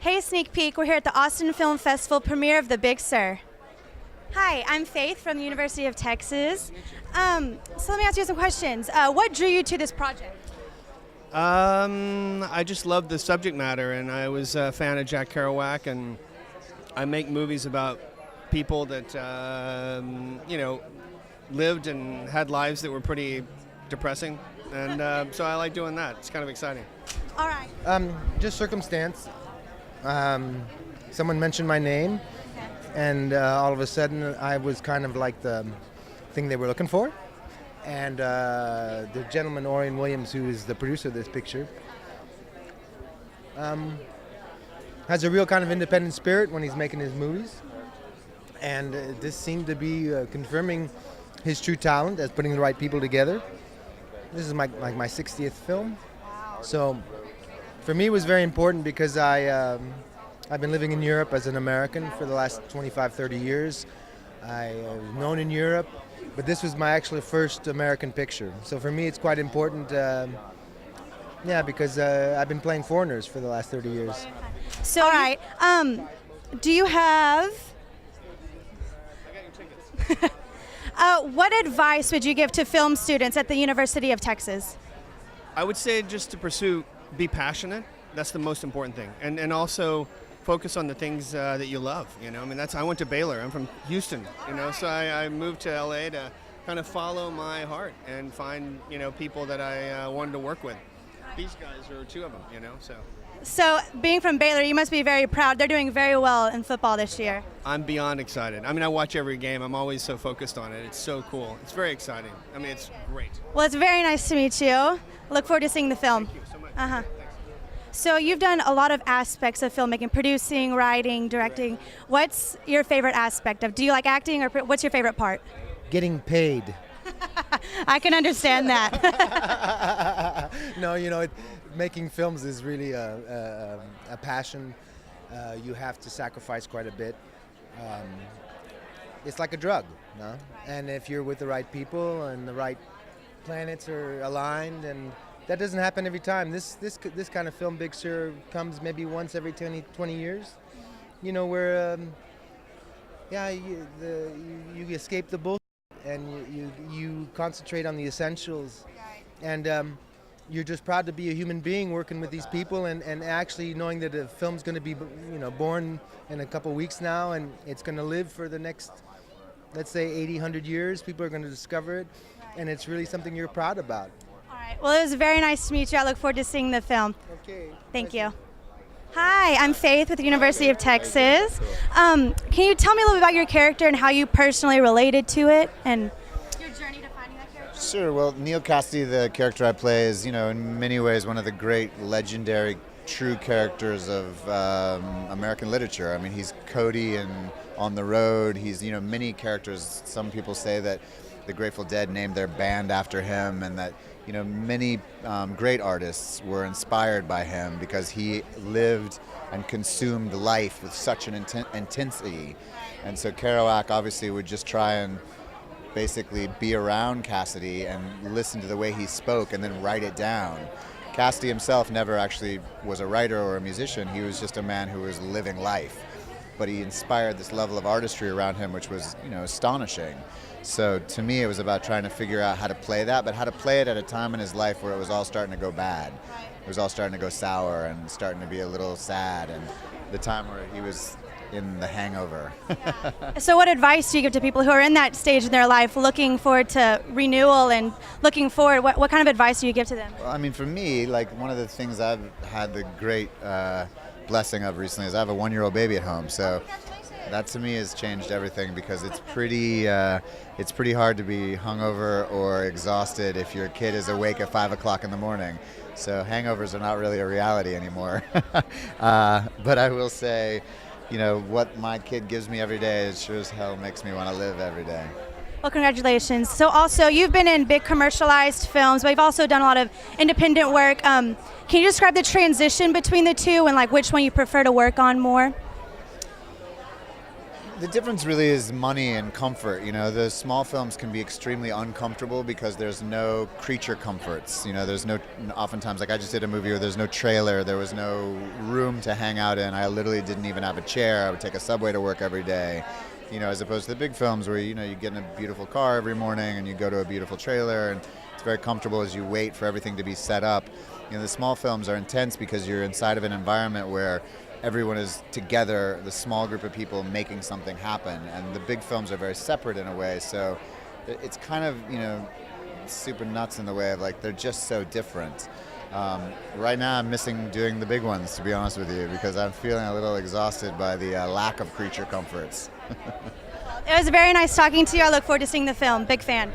Hey, Sneak Peek. We're here at the Austin Film Festival premiere of The Big Sur. Hi, I'm Faith from the University of Texas. So let me ask you some questions. What drew you to this project? I just loved the subject matter, and I was a fan of Jack Kerouac, and I make movies about people that, lived and had lives that were pretty depressing, and so I like doing that. It's kind of exciting. All right. Just circumstance. Someone mentioned my name, and all of a sudden I was kind of like the thing they were looking for. And the gentleman, Orian Williams, who is the producer of this picture, has a real kind of independent spirit when he's making his movies. And this seemed to be confirming his true talent as putting the right people together. This is my 60th film. So for me, it was very important because I've been living in Europe as an American for the last 25, 30 years. I was known in Europe, but this was my actually first American picture. So for me, it's quite important, because I've been playing foreigners for the last 30 years. So, all right. Do you have... what advice would you give to film students at the University of Texas? I would say just to be passionate. That's the most important thing, and also focus on the things that you love. I went to Baylor. I'm from Houston. So I moved to LA to kind of follow my heart and find people that I wanted to work with. These guys are two of them. So being from Baylor, you must be very proud. They're doing very well in football this year. I'm beyond excited. I watch every game. I'm always so focused on it. It's so cool. It's very exciting. It's great. Well, it's very nice to meet you. Look forward to seeing the film. Thank you so much. So you've done a lot of aspects of filmmaking, producing, writing, directing. What's your favorite aspect of? Do you like acting, or what's your favorite part? Getting paid. I can understand that. No, making films is really a passion. You have to sacrifice quite a bit. It's like a drug, no? And if you're with the right people and the right planets are aligned, and that doesn't happen every time. This kind of film, Big Sur, comes maybe once every 20 years. Where you escape the bullshit and you concentrate on the essentials, and you're just proud to be a human being working with these people, and actually knowing that a film's going to be born in a couple weeks now, and it's going to live for the next, let's say, 80, 100 years. People are going to discover it, and it's really something you're proud about. All right. Well, it was very nice to meet you. I look forward to seeing the film. Okay. Thank you. Hi, I'm Faith with the University of Texas. Can you tell me a little bit about your character and how you personally related to it and your journey to finding that character? Sure. Well, Neil Cassidy, the character I play, is, in many ways one of the great legendary true characters of American literature. He's Cody and On the Road. He's, many characters. Some people say that the Grateful Dead named their band after him, and that many great artists were inspired by him because he lived and consumed life with such an intensity. And so Kerouac obviously would just try and basically be around Cassidy and listen to the way he spoke and then write it down. Cassidy himself never actually was a writer or a musician. He was just a man who was living life. But he inspired this level of artistry around him, which was, astonishing. So to me, it was about trying to figure out how to play that, but how to play it at a time in his life where it was all starting to go bad. It was all starting to go sour and starting to be a little sad, and the time where he was in the hangover. So what advice do you give to people who are in that stage in their life, looking forward to renewal and looking forward? What kind of advice do you give to them? Well, for me, one of the things I've had the great blessing of recently is I have a 1-year-old baby at home. So that to me has changed everything, because it's pretty hard to be hungover or exhausted if your kid is awake at 5 o'clock in the morning. So hangovers are not really a reality anymore. But I will say, what my kid gives me every day, it sure as hell makes me want to live every day. Well, congratulations. So also, you've been in big commercialized films, but you've also done a lot of independent work. Can you describe the transition between the two and which one you prefer to work on more? The difference really is money and comfort. You know, the small films can be extremely uncomfortable because there's no creature comforts. You know, there's no, oftentimes, like I just did a movie where there's no trailer, there was no room to hang out in. I literally didn't even have a chair. I would take a subway to work every day. You know, as opposed to the big films where, you know, you get in a beautiful car every morning and you go to a beautiful trailer and it's very comfortable as you wait for everything to be set up. You know, the small films are intense because you're inside of an environment where everyone is together, the small group of people making something happen, and the big films are very separate in a way, so it's kind of, you know, super nuts in the way of like they're just so different. Right now I'm missing doing the big ones, to be honest with you, because I'm feeling a little exhausted by the lack of creature comforts. It was very nice talking to you. I look forward to seeing the film. Big fan.